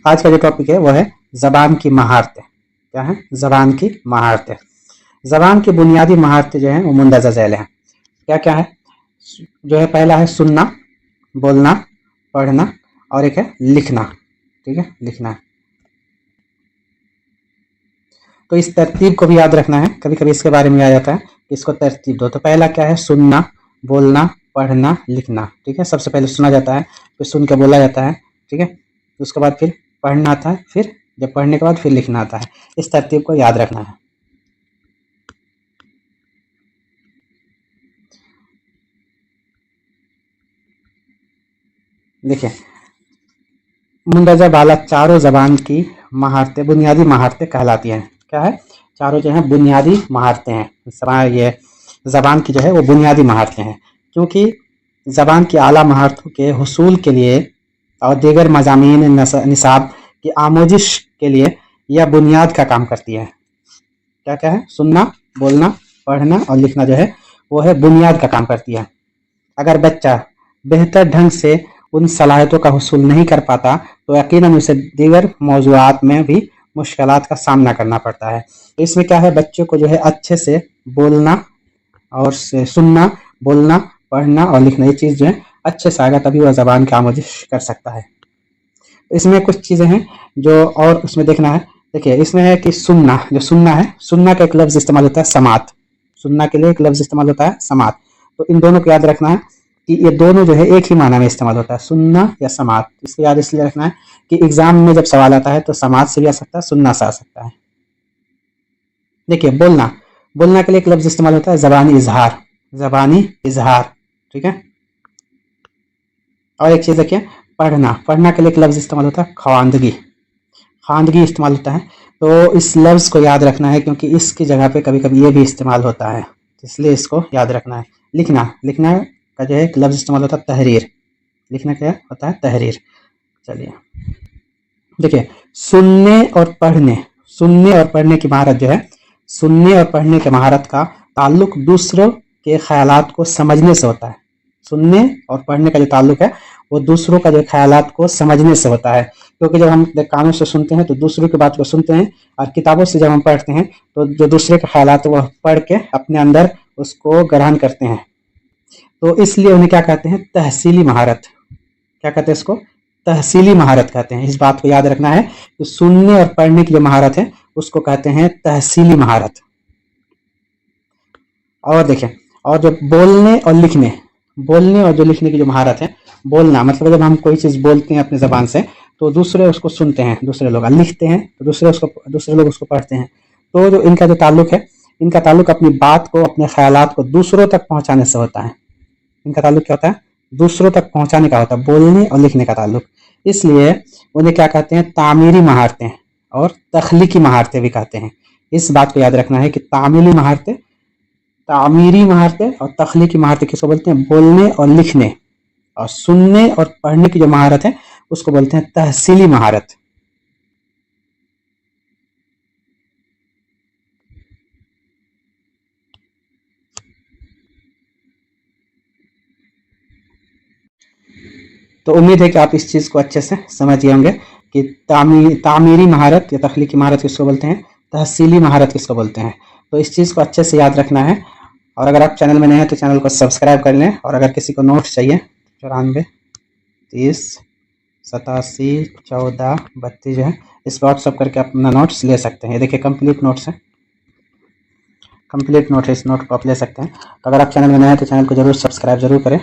आज का जो टॉपिक है वो है ज़बान की महारतें। क्या है? ज़बान की महारतें। ज़बान की बुनियादी महारतें जो हैं वो मुंदरजा झैल हैं। क्या क्या है? जो है पहला है सुनना, बोलना, पढ़ना और एक है लिखना। ठीक है, लिखना है। तो इस तरतीब को भी याद रखना है, कभी कभी इसके बारे में आ जाता है कि इसको तरतीब दो। तो पहला क्या है? सुनना, बोलना, पढ़ना, लिखना। ठीक है, सबसे पहले सुना जाता है, फिर सुन के बोला जाता है। ठीक है, उसके बाद फिर पढ़ना आता है, फिर जब पढ़ने के बाद फिर लिखना आता है। इस तरतीब को याद रखना है। देखिए, मुंदरजा बाला चारों ज़बान की महारतें, बुनियादी महारतें कहलाती हैं। क्या है? चारों जो हैं बुनियादी महारतें हैं। ये ज़बान की जो है वो बुनियादी महारतें हैं, क्योंकि ज़बान की आला महारतों के हुसूल के लिए और दीगर मज़ामीन निसाब की आमोजिश के लिए यह बुनियाद का काम करती है। क्या क्या है? सुनना, बोलना, पढ़ना और लिखना जो है वो है बुनियाद का काम करती है। अगर बच्चा बेहतर ढंग से उन सलाहियतों का हुसूल नहीं कर पाता तो यकीनन उसे दीगर मौज़ूआत में भी मुश्किलात का सामना करना पड़ता है। तो इसमें क्या है? बच्चे को जो है अच्छे से बोलना और से सुनना, बोलना, पढ़ना और लिखना, ये चीज़ जो है अच्छे से आएगा, तभी वह ज़बान की आमोजिश कर सकता है। इसमें कुछ चीज़ें हैं जो और उसमें देखना है। देखिए, इसमें है कि सुनना, जो सुनना है, सुनना का एक लफ्ज़ इस्तेमाल होता है समात। सुनना के लिए एक लफ्ज़ इस्तेमाल होता है समात। तो इन दोनों को याद रखना है कि ये दोनों जो है एक ही माना में इस्तेमाल होता है, सुनना या समात। इसको याद इसलिए रखना है कि एग्जाम में जब सवाल आता है तो समात से भी आ सकता है, सुनना से आ सकता है। देखिए, बोलना, बोलना के लिए एक लफ्ज़ इस्तेमाल होता है ज़बानी इजहार। ज़बानी इजहार। ठीक है, और एक चीज़ देखिए, पढ़ना, पढ़ना के लिए एक लफ्ज़ इस्तेमाल होता है ख्वांदगी। ख्वांदगी इस्तेमाल होता है। तो इस लफ्ज़ को याद रखना है, क्योंकि इसकी जगह पे कभी कभी ये भी इस्तेमाल होता है, इसलिए इसको याद रखना है। लिखना, लिखना का जो है एक लफ्ज़ इस्तेमाल होता है तहरीर। लिखना क्या होता है? तहरीर। चलिए, देखिए, सुनने और पढ़ने की महारत जो है, सुनने और पढ़ने की महारत का ताल्लुक दूसरों के ख्यालात को समझने से होता है। सुनने और पढ़ने का जो ताल्लुक है वो दूसरों का जो ख्यालात को समझने से होता है, क्योंकि जब हम कानों से सुनते हैं तो दूसरों की बात को सुनते हैं, और किताबों से जब हम पढ़ते हैं तो जो दूसरे के ख्यालात वो पढ़ के अपने अंदर उसको ग्रहण करते हैं। तो इसलिए उन्हें क्या कहते हैं? तहसीली महारत। क्या कहते हैं इसको? तहसीली महारत कहते हैं। इस बात को याद रखना है कि सुनने और पढ़ने की जो महारत है उसको कहते हैं तहसीली महारत। और देखें, और जो बोलने और जो लिखने की जो महारत है, बोलना मतलब जब हम कोई चीज़ बोलते हैं अपनी ज़बान से तो दूसरे उसको सुनते हैं, दूसरे लोग लिखते हैं तो दूसरे लोग उसको पढ़ते हैं। तो जो इनका जो ताल्लुक है, इनका ताल्लुक अपनी बात को, अपने ख्यालात को दूसरों तक पहुंचाने से होता है। इनका ताल्लुक क्या होता है? दूसरों तक पहुंचाने का होता है, बोलने और लिखने का ताल्लुक। इसलिए उन्हें क्या कहते हैं? तामीरी महारतें और तख्लीकी महारतें भी कहते हैं। इस बात को याद रखना है कि तामीरी महारतें और तख्लीकी महारतें किसको बोलते हैं? बोलने और लिखने और सुनने और पढ़ने की जो महारत है उसको बोलते हैं तहसीली महारत। तो उम्मीद है कि आप इस चीज़ को अच्छे से समझ गए होंगे कि तामीरी महारत या तख्लीकी महारत किसको बोलते हैं, तहसीली महारत किसको बोलते हैं। तो इस चीज़ को अच्छे से याद रखना है। और अगर आप चैनल में नए हैं तो चैनल को सब्सक्राइब कर लें। और अगर किसी को नोट्स चाहिए 94 30 87 14 32 जो है, इस पर व्हाट्सअप करके अपना नोट्स ले सकते हैं। ये देखिए, कंप्लीट नोट्स है, कंप्लीट नोट है, इस नोट को आप ले सकते हैं। तो अगर आप चैनल में नए हैं तो चैनल को जरूर सब्सक्राइब जरूर करें।